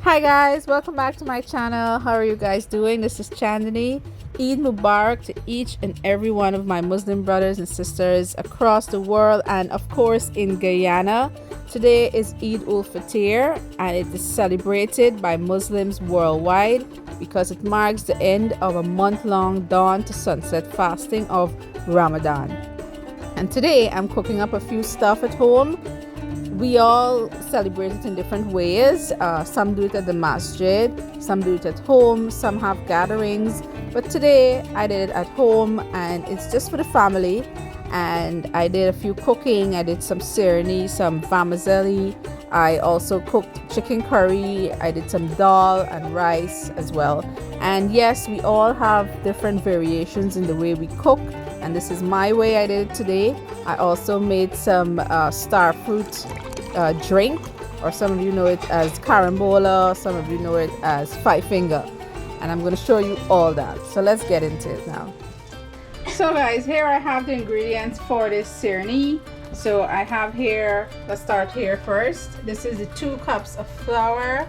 Hi guys, welcome back to my channel. How are you guys doing? This is Chandani. Eid Mubarak to each and every one of my Muslim brothers and sisters across the world, and of course in Guyana. Today is Eid ul Fitr and it is celebrated by Muslims worldwide because it marks the end of a month-long dawn to sunset fasting of Ramadan. And today I'm cooking up a few stuff at home. We all celebrate it in different ways. Some do it at the masjid, some do it at home, some have gatherings. But today I did it at home and it's just for the family. And I did a few cooking. I did some serne, some vermicelli. I also cooked chicken curry. I did some dal and rice as well. And yes, we all have different variations in the way we cook. And this is my way I did it today. I also made some star fruit drink, or some of you know it as carambola, some of you know it as five finger, and I'm going to show you all that. So let's get into it now. So guys, here I have the ingredients for this serne. So I have here, let's start here first. This is the 2 cups of flour.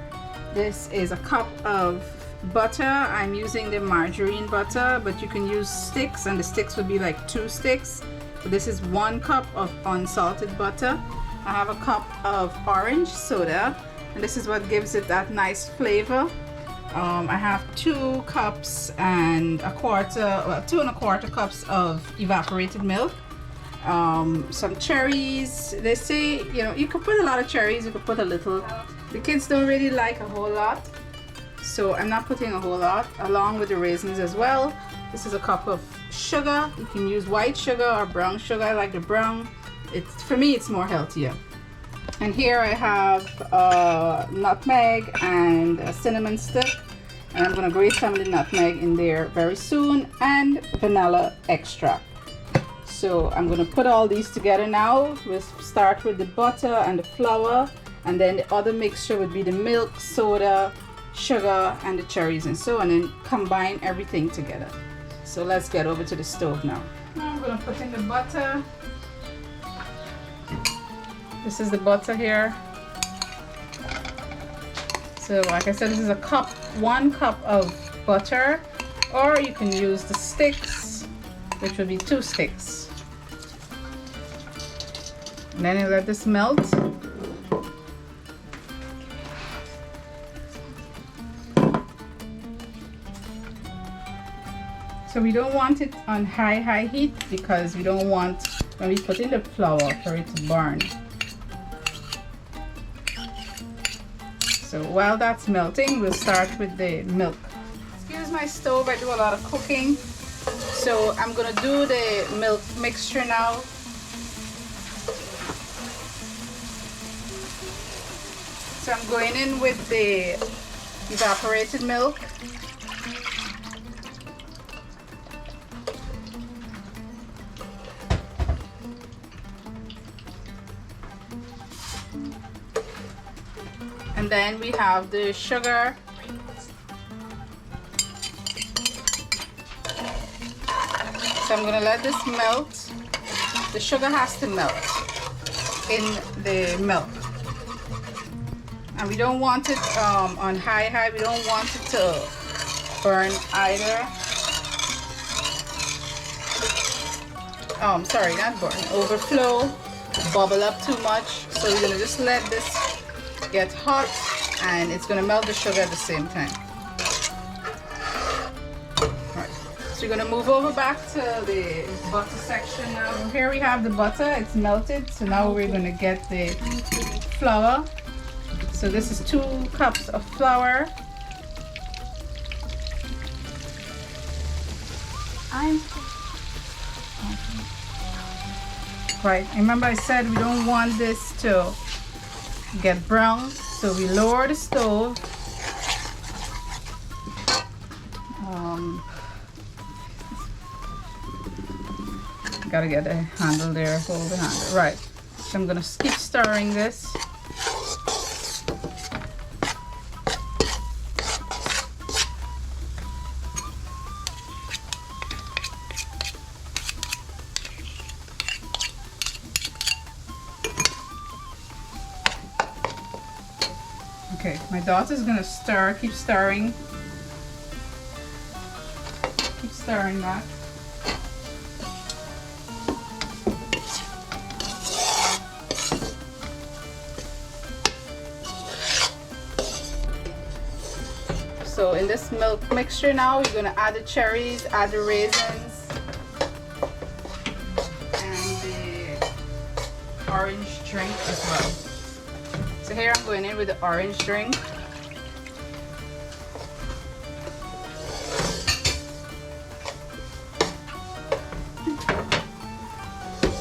This is a cup of butter. I'm using the margarine butter, but you can use sticks, and the sticks would be like 2 sticks. So this is 1 cup of unsalted butter. I have a cup of orange soda, and this is what gives it that nice flavor. I have 2 cups and a quarter, well, 2 1/4 cups of evaporated milk. Some cherries. They say, you know, you could put a lot of cherries, you could put a little. The kids don't really like a whole lot, so I'm not putting a whole lot, along with the raisins as well. This is a cup of sugar. You can use white sugar or brown sugar. I like the brown. For me, it's more healthier. And here I have nutmeg and a cinnamon stick, and I'm going to grate some of the nutmeg in there very soon, and vanilla extract. So I'm going to put all these together now. We'll start with the butter and the flour, and then the other mixture would be the milk, soda, sugar, and the cherries and so on, and then combine everything together. So let's get over to the stove now. I'm going to put in the butter. This is the butter here. So like I said, this is a cup, 1 cup of butter, or you can use the sticks, which would be 2 sticks. And then you let this melt. So we don't want it on high heat because we don't want, when we put in the flour, for it to burn. So while that's melting, we'll start with the milk. Excuse my stove, I do a lot of cooking. So I'm gonna do the milk mixture now. So I'm going in with the evaporated milk. And then we have the sugar. So I'm going to let this melt. The sugar has to melt in the milk. And we don't want it on high. We don't want it to burn either. Sorry, not burn. Overflow, bubble up too much. So we're going to just let this get hot, and it's going to melt the sugar at the same time. Right. So you're going to move over back to the butter section now. Here we have the butter. It's melted. So now we're going to get the flour. So this is 2 cups of flour. Right. Remember I said we don't want this to get brown, so we lower the stove. Gotta get the handle there, hold the handle. Right. So I'm gonna keep stirring this. Okay, my daughter's gonna stir, keep stirring. Keep stirring that. So in this milk mixture now, you're gonna add the cherries, add the raisins, and the orange drink as well. So here I'm going in with the orange drink.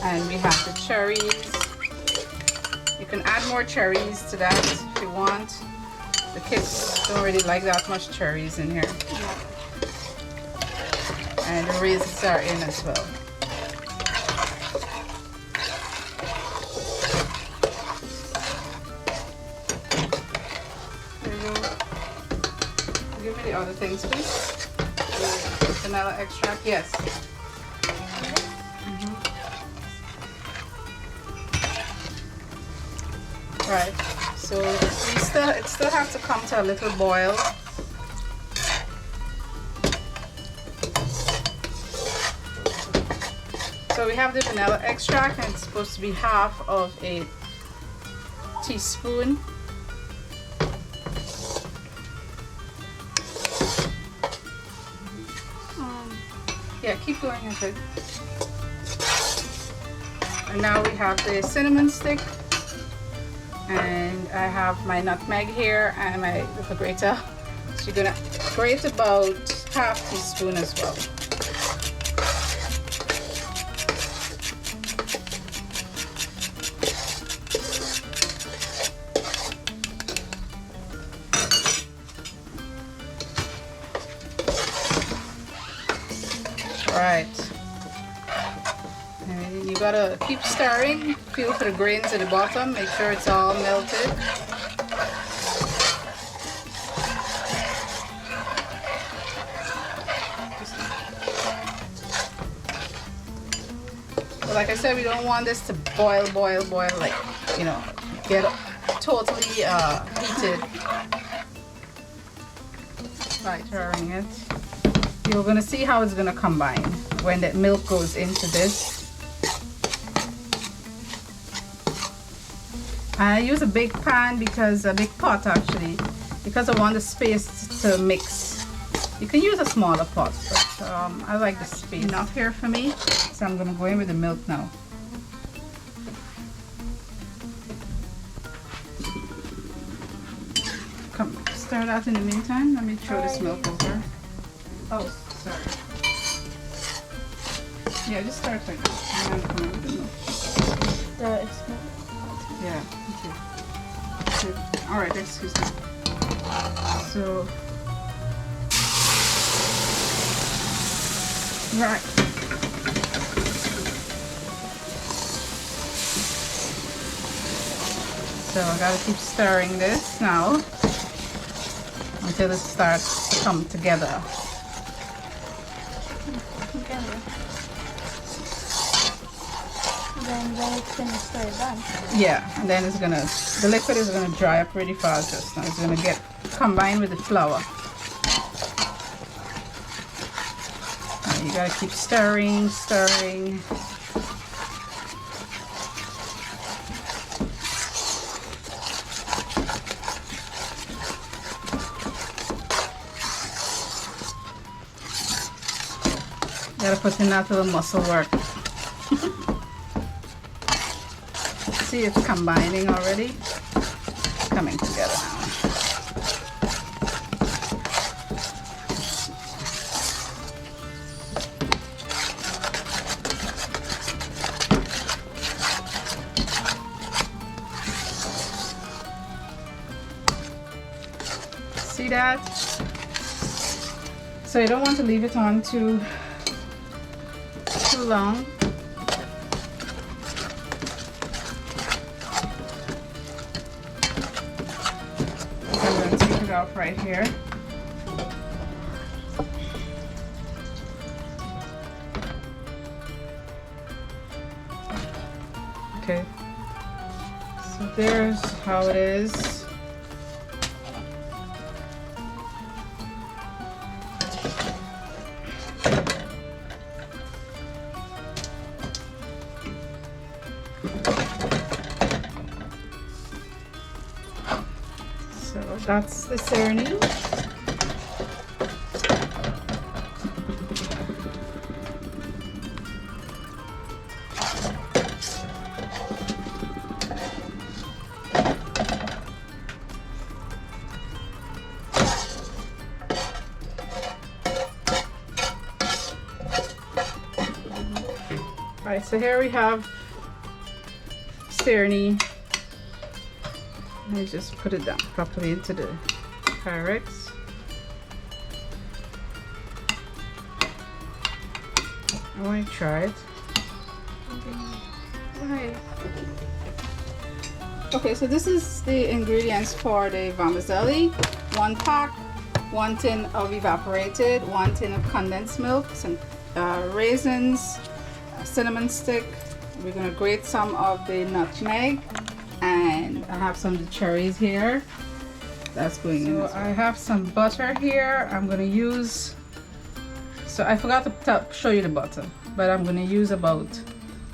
And we have the cherries. You can add more cherries to that if you want. The kids don't really like that much cherries in here. And the raisins are in as well. There you go. Give me the other things, please. The vanilla extract, yes. Right, so it still has to come to a little boil. So we have the vanilla extract, and it's supposed to be half of a teaspoon. Yeah, keep going ahead. And now we have the cinnamon stick. And I have my nutmeg here and my little grater. So you're gonna grate about half teaspoon as well. All right. And you gotta keep stirring. Feel for the grains at the bottom. Make sure it's all melted. But like I said, we don't want this to boil, like, you know, get totally heated. Right, stirring it. You're gonna see how it's gonna combine when the milk goes into this. I use a big pan because a big pot actually, because I want the space to mix. You can use a smaller pot, but I like the space. Enough here for me, so I'm gonna go in with the milk now. Come, stir that in the meantime. Let me throw this milk over. Oh, sorry. Yeah, just start like that. And then come in with the milk. Yeah, okay. Alright, excuse me. So, right. So I gotta keep stirring this now until it starts to come together. Then it's gonna start done. Yeah, and then the liquid is gonna dry up really fast just now. It's gonna get combined with the flour. And you gotta keep stirring. Gotta put in that little muscle work. See, it's combining already. It's coming together now. See that? So you don't want to leave it on too long. Off right here. Okay, so there's how it is. That's the serne. Alright, so here we have serne. Let me just put it down properly into the Pyrex. I want to try it. Right. Okay, so this is the ingredients for the vermicelli. 1 pack, 1 tin of evaporated, 1 tin of condensed milk, some raisins, a cinnamon stick. We're gonna grate some of the nutmeg, and I have some of the cherries here. That's going in. So I have some butter here. I'm gonna use. So I forgot to show you the butter, but I'm gonna use about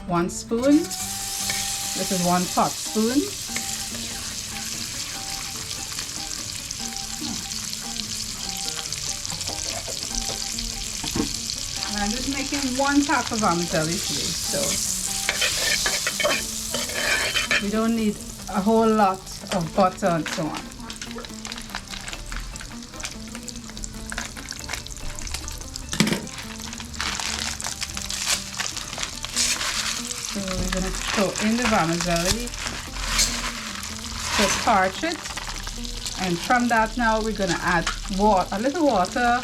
1 spoon. This is 1 pot spoon. And I'm just making 1 pack of vermicelli today, so we don't need a whole lot of butter and so on. So we're going to throw in the vermicelli to parch it, and from that now we're going to add a little water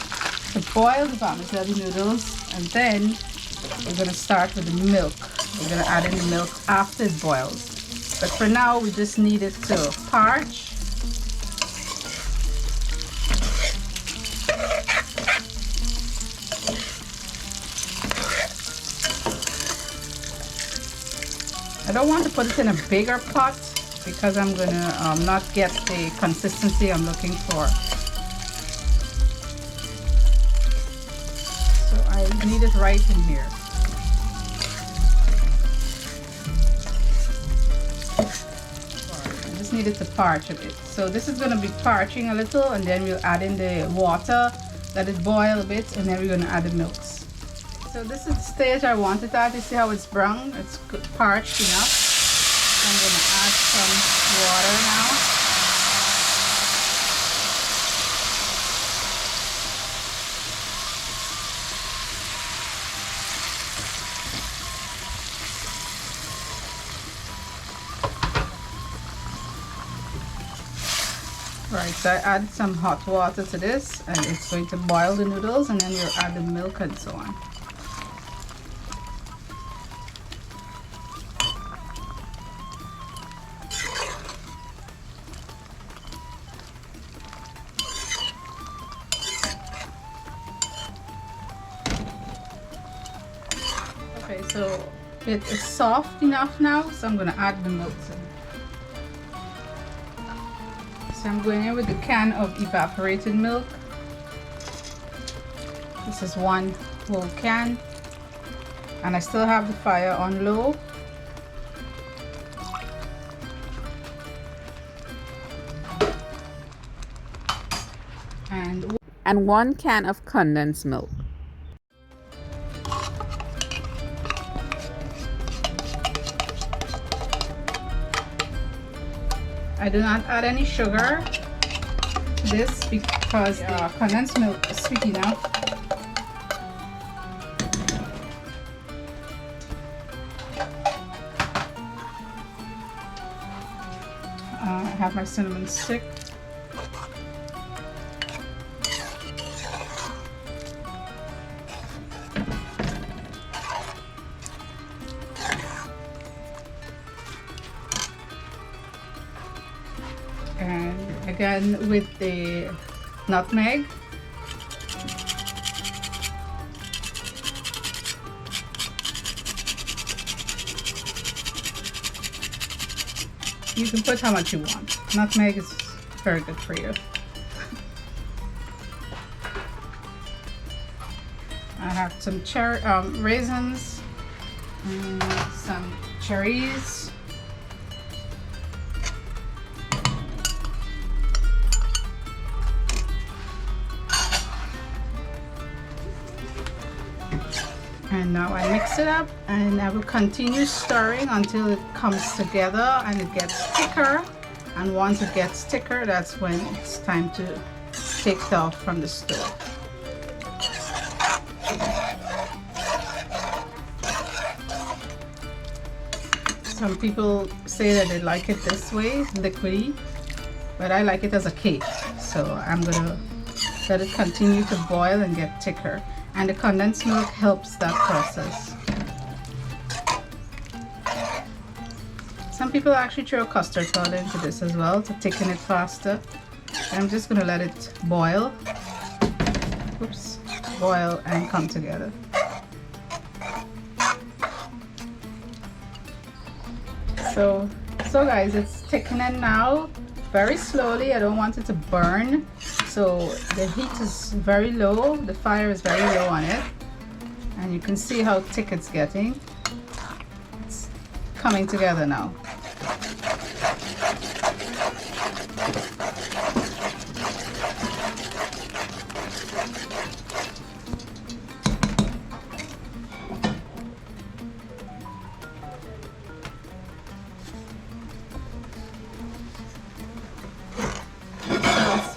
to boil the vermicelli noodles, and then we're going to start with the milk. We're going to add in the milk after it boils. But for now, we just need it to parch. I don't want to put it in a bigger pot because I'm going to not get the consistency I'm looking for. So I need it right in here. Needed to parch a bit, so this is going to be parching a little, and then we'll add in the water, let it boil a bit, and then we're going to add the milks. So this is the stage I want it at. You see how it's brown? It's parched enough. So I'm going to add some water now. Right, so I add some hot water to this, and it's going to boil the noodles, and then we'll add the milk and so on. Okay, so it is soft enough now, so I'm going to add the milk in. So I'm going in with the can of evaporated milk. This is 1 whole can, and I still have the fire on low. And 1 can of condensed milk. I do not add any sugar to this because the condensed milk is sweet enough. I have my cinnamon stick. And again with the nutmeg. You can put how much you want. Nutmeg is very good for you. I have some raisins, and some cherries. And now I mix it up, and I will continue stirring until it comes together and it gets thicker. And once it gets thicker, that's when it's time to take it off from the stove. Some people say that they like it this way, liquidy, but I like it as a cake. So I'm gonna let it continue to boil and get thicker. And the condensed milk helps that process. Some people actually throw custard powder into this as well to thicken it faster. I'm just gonna let it boil. Oops, boil and come together. So guys, it's thickening now, very slowly. I don't want it to burn. So the heat is very low, the fire is very low on it. And you can see how thick it's getting. It's coming together now.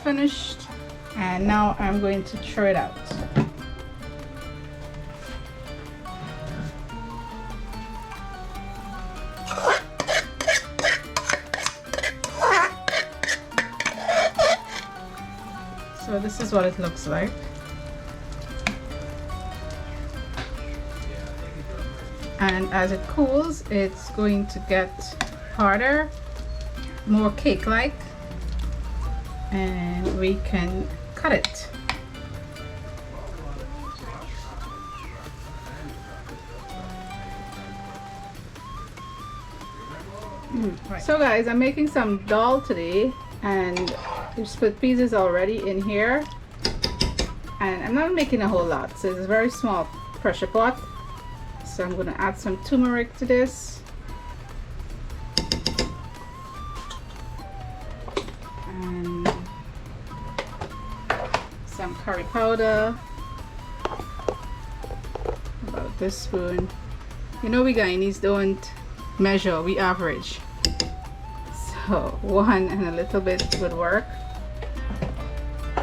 Finished, and now I'm going to throw it out. So this is what it looks like. And as it cools, it's going to get harder, more cake-like, and we can cut it. Right. So guys, I'm making some dal today, and the split peas is already in here, and I'm not making a whole lot, so it's a very small pressure pot. So I'm going to add some turmeric to this. Some curry powder, about this spoon. You know, we Guyanese don't measure, we average. So one and a little bit would work.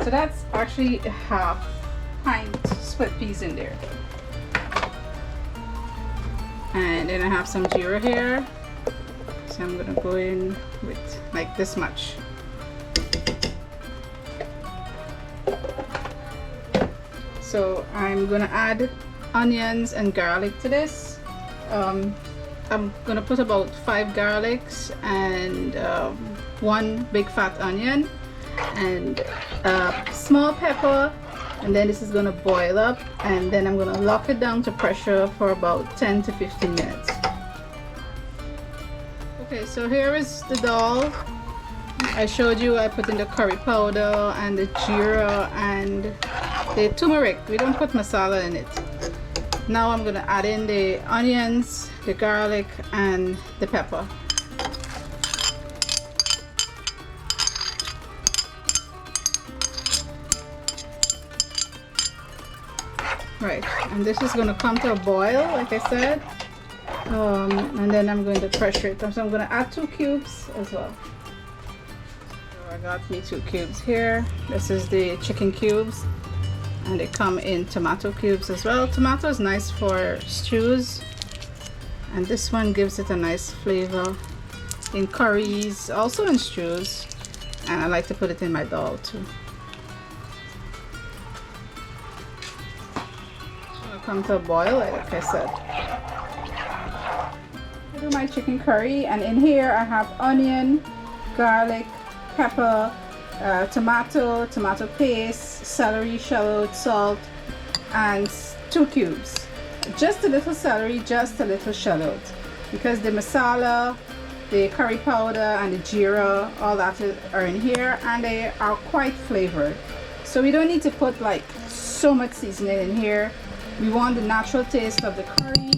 So that's actually half pint split peas in there. And then I have some jeera here, so I'm gonna go in with like this much. So I'm gonna add onions and garlic to this. I'm gonna put about 5 garlics and 1 big fat onion and small pepper, and then this is gonna boil up, and then I'm gonna lock it down to pressure for about 10 to 15 minutes. Okay, so here is the dal. I showed you I put in the curry powder and the jeera and the turmeric. We don't put masala in it. Now I'm gonna add in the onions, the garlic, and the pepper. Right, and this is gonna come to a boil, like I said, and then I'm going to pressure it. So I'm gonna add 2 cubes as well. So I got me 2 cubes here. This is the chicken cubes, and they come in tomato cubes as well. Tomato is nice for stews, and this one gives it a nice flavor in curries, also in stews, and I like to put it in my dal too. Come to a boil, like I said. I do my chicken curry, and in here I have onion, garlic, pepper, tomato paste, celery, shallot, salt, and 2 cubes. Just a little celery, just a little shallot, because the masala, the curry powder, and the jeera, all that are in here, and they are quite flavored. So we don't need to put like so much seasoning in here. We want the natural taste of the curry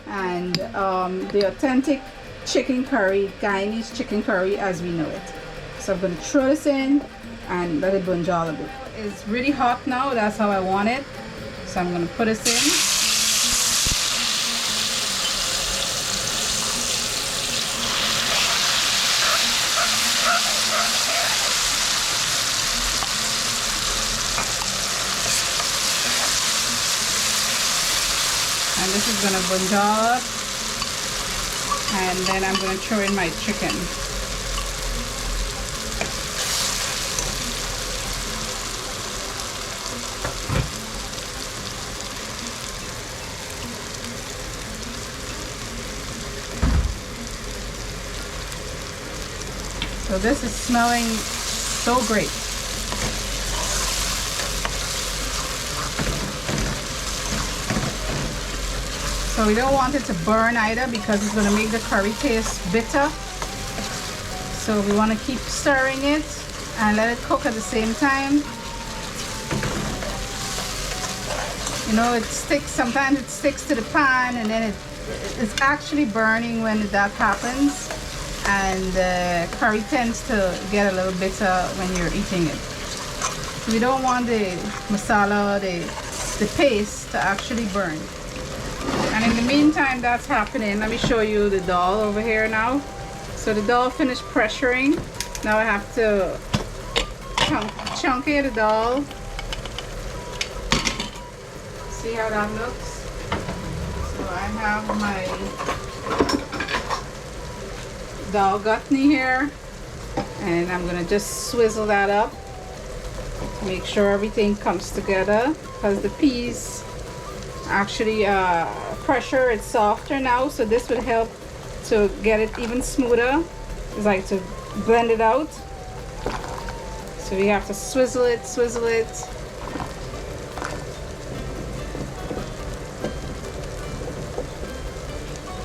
and the authentic chicken curry, Guyanese chicken curry as we know it. So I'm going to throw this in and let it bunjal a bit. It's really hot now, that's how I want it. So I'm going to put this in. this is gonna burn up, and then I'm gonna throw in my chicken. So this is smelling so great. So we don't want it to burn either because it's going to make the curry taste bitter. So we want to keep stirring it and let it cook at the same time. You know, it sticks, sometimes it sticks to the pan and then it's actually burning when that happens. And the curry tends to get a little bitter when you're eating it. So we don't want the masala, the paste to actually burn. And in the meantime that's happening, let me show you the dal over here now. So the dal finished pressuring. Now I have to chunky the dal. See how that looks? So I have my dal gutney here, and I'm gonna just swizzle that up to make sure everything comes together, because the peas actually pressure it's softer now, so this would help to get it even smoother. It's like to blend it out. So we have to swizzle it.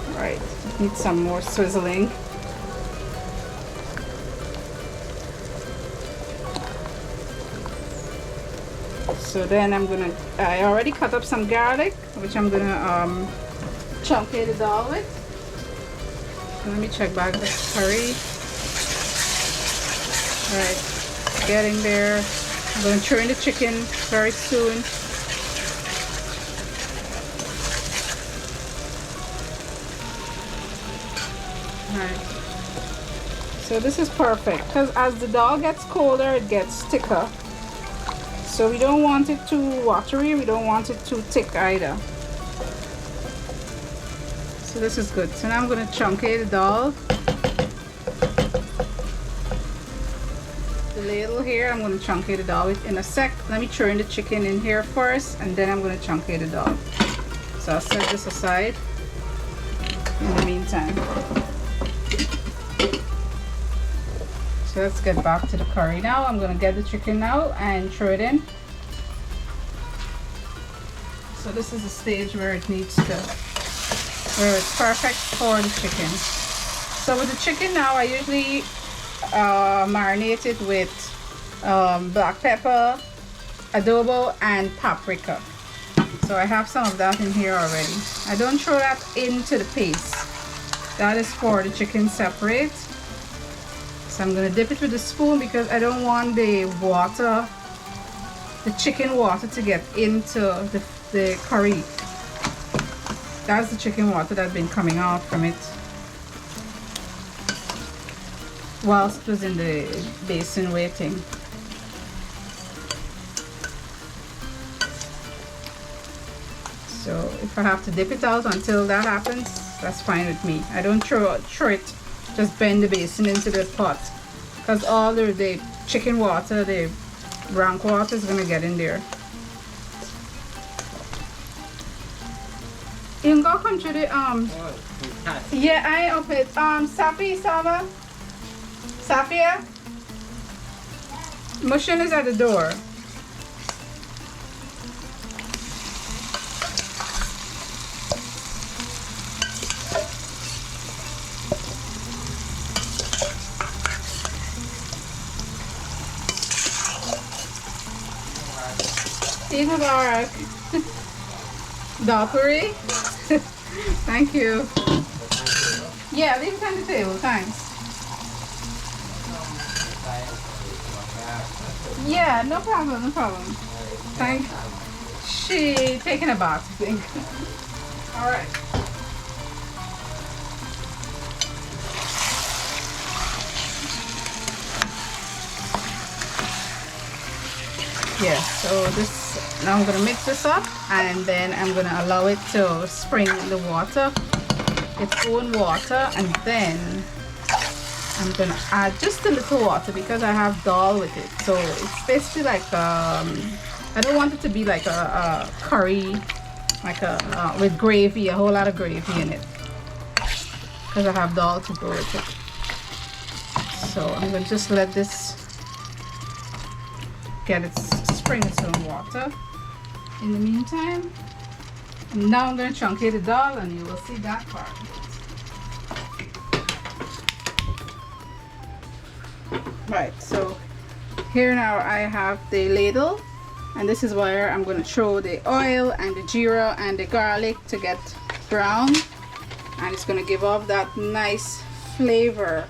All right, need some more swizzling. So then I already cut up some garlic, which I'm gonna chunky the dal with. So let me check back the curry. All right, getting there. I'm gonna throw in the chicken very soon. All right. So this is perfect because as the dal gets colder, it gets thicker. So we don't want it too watery, we don't want it too thick either. So this is good. So now I'm going to chunky the dal. The ladle here, I'm going to chunky the dal with in a sec. Let me throw in the chicken in here first, and then I'm going to chunky the dal. So I'll set this aside in the meantime. So let's get back to the curry now. I'm going to get the chicken now and throw it in. So this is the stage where it needs to, where it's perfect for the chicken. So with the chicken now, I usually marinate it with black pepper, adobo, and paprika. So I have some of that in here already. I don't throw that into the paste. That is for the chicken separate. So I'm going to dip it with a spoon because I don't want the water, the chicken water, to get into the curry. That's the chicken water that's been coming out from it whilst it was in the basin waiting. So if I have to dip it out until that happens, that's fine with me. I don't throw it. Just bend the basin into the pot because all the chicken water, the rank water, is gonna get in there. You can go come to the yeah, I up it. Safi, Sava, Safia, Mushin is at the door. Eid Mubarak. Dapuri. Thank you. Yeah, leave it on the table, thanks. Yeah, no problem, no problem. Thank. She taking a bath, I think. All right. Yes, so this, now I'm gonna mix this up and then I'm gonna allow it to spring the water, its own water, and then I'm gonna add just a little water because I have dal with it. So it's basically like I don't want it to be like a curry, like with gravy, a whole lot of gravy in it, because I have dal to go with it. So I'm gonna just let this get its spring its own water in the meantime. And now I'm gonna truncate the dal and you will see that part. Right, so here now I have the ladle, and this is where I'm going to throw the oil and the jeera and the garlic to get brown, and it's going to give off that nice flavor.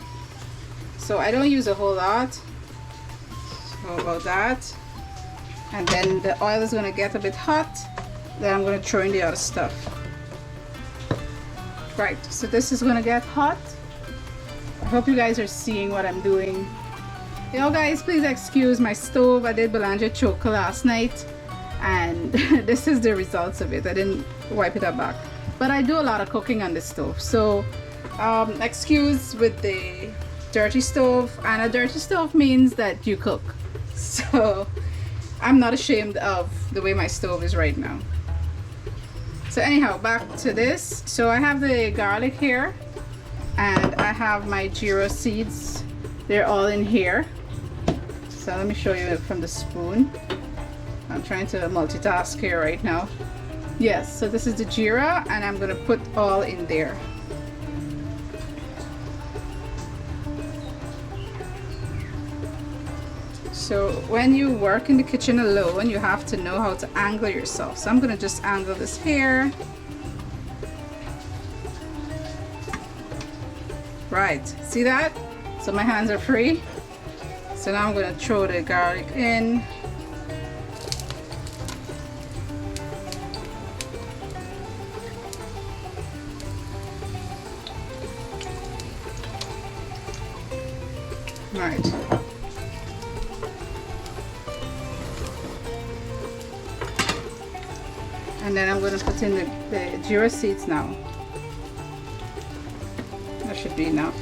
So I don't use a whole lot, so about that, and then the oil is going to get a bit hot, then I'm going to throw in the other stuff. Right, so this is going to get hot. I hope you guys are seeing what I'm doing. You know, guys, please excuse my stove. I did Belanger choker last night, and this is the results of it. I didn't wipe it up back, but I do a lot of cooking on this stove, so excuse with the dirty stove. And a dirty stove means that you cook, so I'm not ashamed of the way my stove is right now. So anyhow, back to this. So I have the garlic here, and I have my jeera seeds. They're all in here. So let me show you from the spoon. I'm trying to multitask here right now. Yes, so this is the jeera, and I'm gonna put all in there. So when you work in the kitchen alone, you have to know how to angle yourself. So I'm gonna just angle this here. Right, see that? So my hands are free. So now I'm going to throw the garlic in. Right. And then I'm going to put in the jeera seeds now. That should be enough.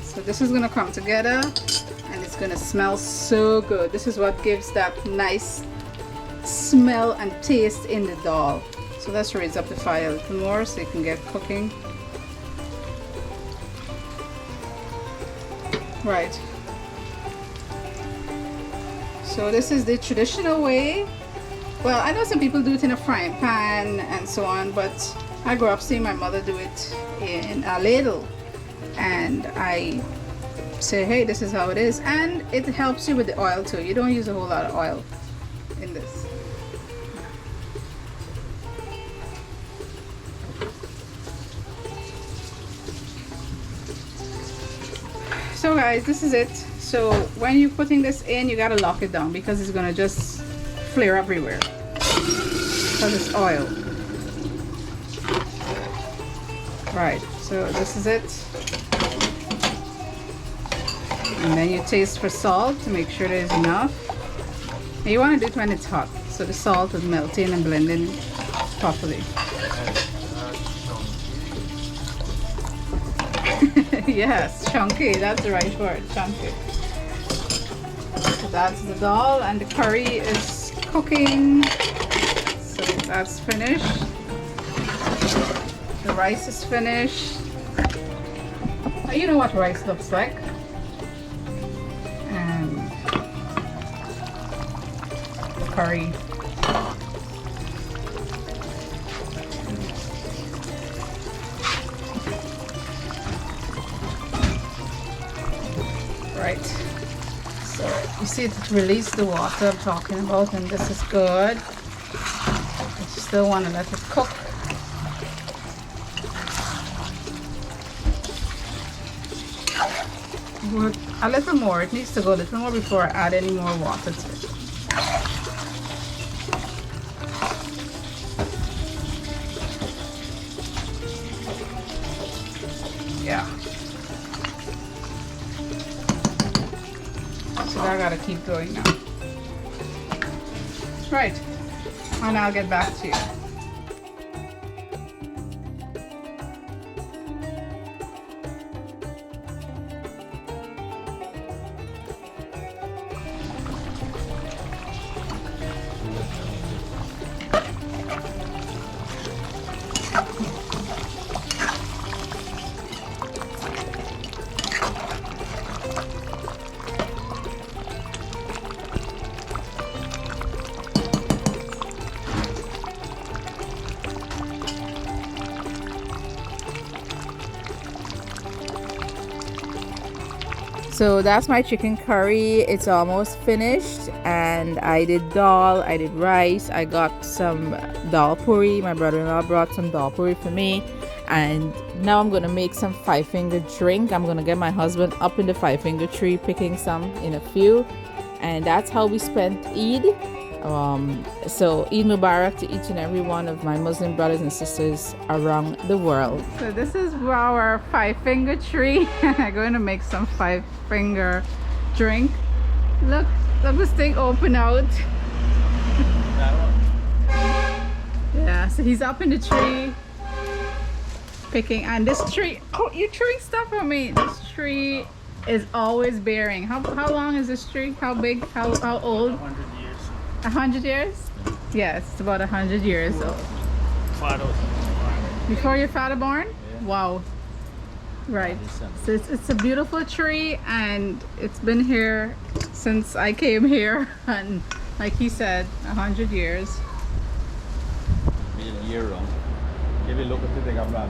So this is going to come together, and it's going to smell so good. This is what gives that nice smell and taste in the dal. So let's raise up the fire a little more so you can get cooking. Right. So this is the traditional way. Well, I know some people do it in a frying pan and so on, but I grew up seeing my mother do it in a ladle. And I say, hey, this is how it is, and it helps you with the oil too. You don't use a whole lot of oil in this. So guys, this is it. So when you're putting this in, you gotta lock it down because it's gonna just flare everywhere because it's oil. Right, so this is it. And then you taste for salt to make sure there's enough. And you want to do it when it's hot, so the salt is melting and blending properly. Yes, chunky, that's the right word, chunky. So that's the dal, and the curry is cooking. So that's finished. The rice is finished. You know what rice looks like. Curry. Right. So you see it released the water I'm talking about, and this is good. I still want to let it cook. A little more. It needs to go a little more before I add any more water to it. Yeah. So I gotta keep going now. Right. And I'll get back to you. So that's my chicken curry. It's almost finished, and I did dal, I did rice, I got some dal puri. My brother-in-law brought some dal puri for me, and now I'm gonna make some five-finger drink. I'm gonna get my husband up in the five-finger tree picking some in a few, and that's how we spent Eid. So Eid Mubarak to each and every one of my Muslim brothers and sisters around the world. So this is our five-finger tree. I'm going to make some five-finger drink. Look this thing open out. Yeah, so he's up in the tree picking, and this tree, oh, you're chewing stuff on me. This tree is always bearing. How long is this tree? How big? How old? 100 years. 100 years? Yes, it's about 100 years old. Father. Before your father born? Yeah. Wow. Right. So it's a beautiful tree, and it's been here since I came here, and like he said, 100 years. Year round. Give a look at the thing I'm not.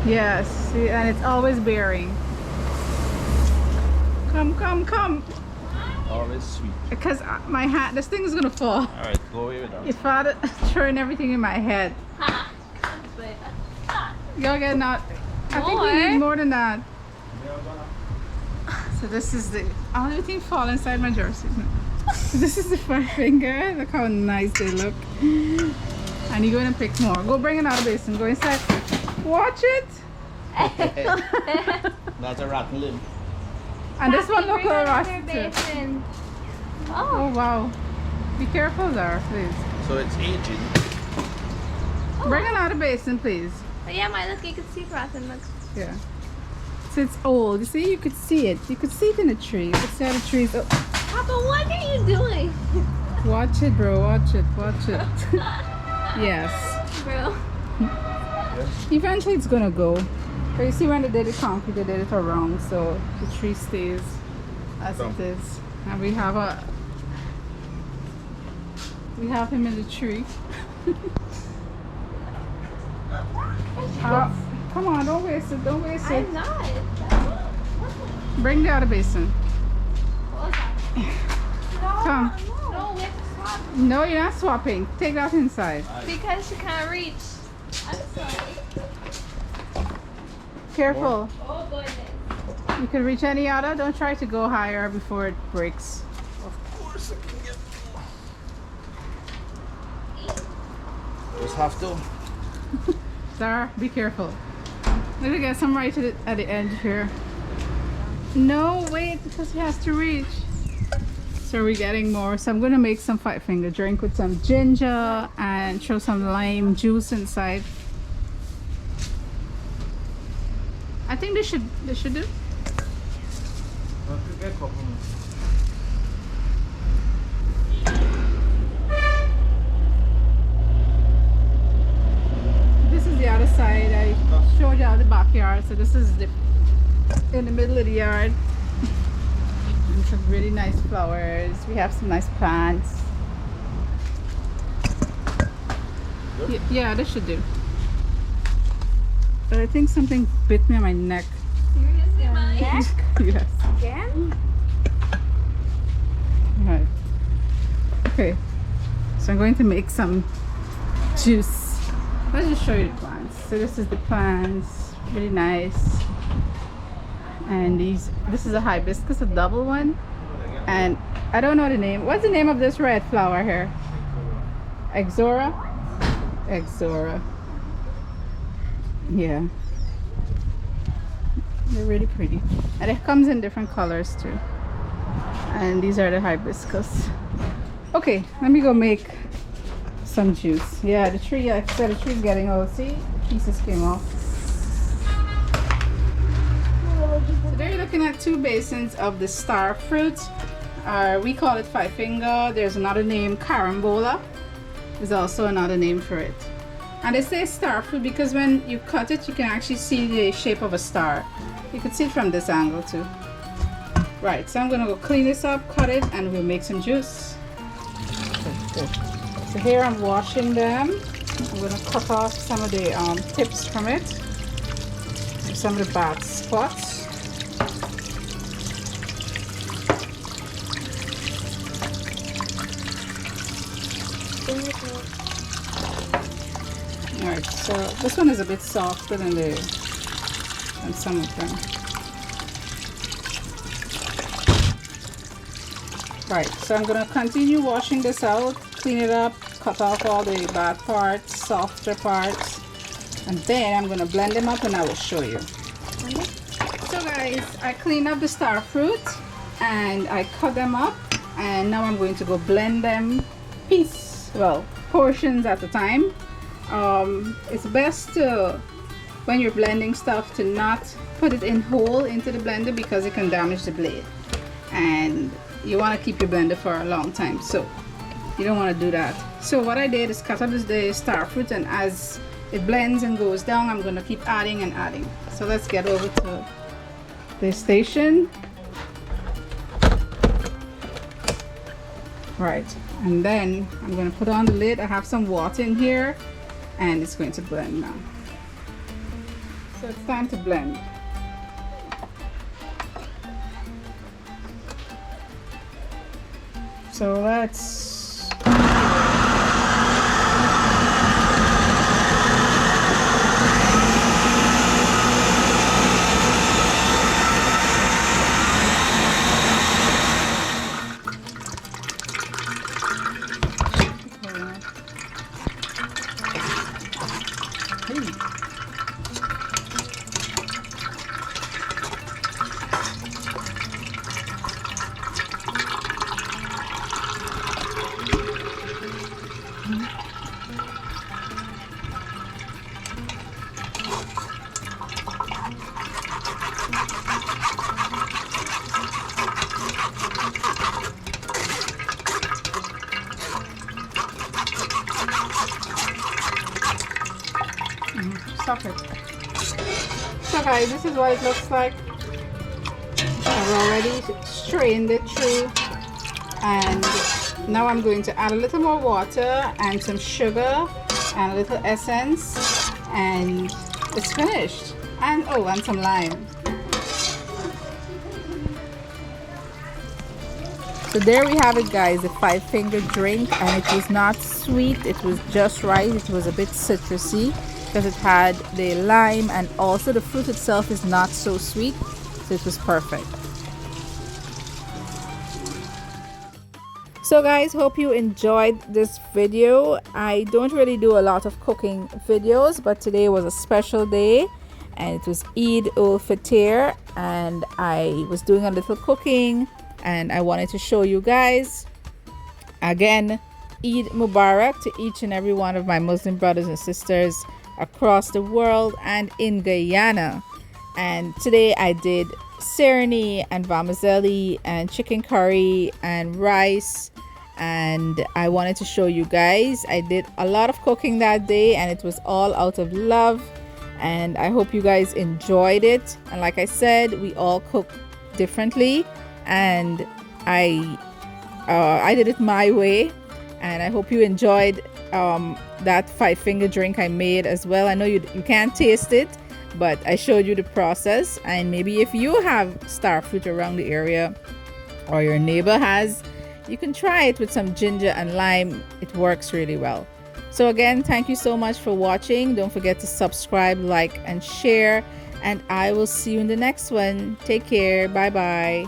Yes, see, and it's always bearing. Come. Always sweet. Because my hat, this thing is gonna fall. Alright, go away with that. Your father throwing everything in my head. Y'all getting out. I think we need more than that. So this is the, oh, everything fall inside my jersey. So this is the five finger. Look how nice they look. And you're going to pick more. Go bring another basin. Go inside. Watch it. That's a rotten limb. And this one look all rusty. Oh, Oh wow. Be careful there, please. So it's aging. Bring another basin, please. but yeah, my look, you can see rotten. Look. Yeah. So it's old. You see, you could see it. You could see it in the tree. You could see how the trees. Oh. Papa, what are you doing? Watch it, bro. Watch it. Watch it. Yes. Bro. Eventually it's gonna go. But you see when they did it concrete, they did it around, so the tree stays as it is. And we have him in the tree. Come on, don't waste it, don't waste it. I'm not. Bring the other basin. What was that? Come. No, we have to swap No, you're not swapping. Take that inside. because she can't reach. I'm sorry. Careful. Oh goodness. You can reach any other. Don't try to go higher before it breaks. Of course I can get. Just have to. Zara, be careful. Let me get some right at the edge here. No, wait, because he has to reach. So we're getting more. So I'm gonna make some five finger drink with some ginger and throw some lime juice inside. I think they should do. This is the other side. I showed you all the backyard. So this is in the middle of the yard. And some really nice flowers. We have some nice plants. Yeah, this should do. But I think something bit me on my neck. Seriously, my Yes. again? Right. Okay. So I'm going to make some juice. Let's just show you the plants. So this is the plants. Really nice. And this is a hibiscus, a double one. And I don't know the name. What's the name of this red flower here? Exora? Exora. Yeah. They're really pretty. And it comes in different colors too. And these are the hibiscus. Okay, let me go make some juice. Yeah, the tree, like I said, the tree's getting old. See, pieces came off. So there you're looking at 2 basins of the star fruit. We call it 5-finger. There's another name, carambola. There's also another name for it. And they say star fruit because when you cut it, you can actually see the shape of a star. You can see it from this angle too. Right, so I'm gonna go clean this up, cut it, and we'll make some juice. Good. So here I'm washing them. I'm gonna cut off some of the tips from it, and some of the bad spots. Alright, so this one is a bit softer than some of them. Right, so I'm going to continue washing this out, clean it up, cut off all the bad parts, softer parts, and then I'm going to blend them up and I will show you. So guys, I cleaned up the star fruit and I cut them up, and now I'm going to go blend them portions at a time. It's best to, when you're blending stuff, to not put it in whole into the blender because it can damage the blade, and you want to keep your blender for a long time, so you don't want to do that. So what I did is cut up the star fruit, and as it blends and goes down, I'm going to keep adding and adding. So let's get over to the station. Right, and then I'm going to put on the lid. I have some water in here and it's going to blend now. So it's time to blend. So let's stop it. So guys, this is what it looks like. I've already strained it through, and now I'm going to add a little more water and some sugar and a little essence, and it's finished. And oh, and some lime. So there we have it guys, the 5-finger drink, and it was not sweet, it was just right. It was a bit citrusy because it had the lime, and also the fruit itself is not so sweet, so it was perfect. So guys, hope you enjoyed this video. I don't really do a lot of cooking videos, but today was a special day and it was Eid ul-Fitr, and I was doing a little cooking and I wanted to show you guys. Again, Eid Mubarak to each and every one of my Muslim brothers and sisters across the world and in Guyana. And today I did serne and vermicelli and chicken curry and rice, and I wanted to show you guys. I did a lot of cooking that day and it was all out of love, and I hope you guys enjoyed it. And like I said, we all cook differently, and I did it my way, and I hope you enjoyed that 5-finger drink I made as well. I know you can't taste it, but I showed you the process, and maybe if you have star fruit around the area or your neighbor has, you can try it with some ginger and lime. It works really well. So again, thank you so much for watching. Don't forget to subscribe, like, and share, and I will see you in the next one. Take care. Bye bye.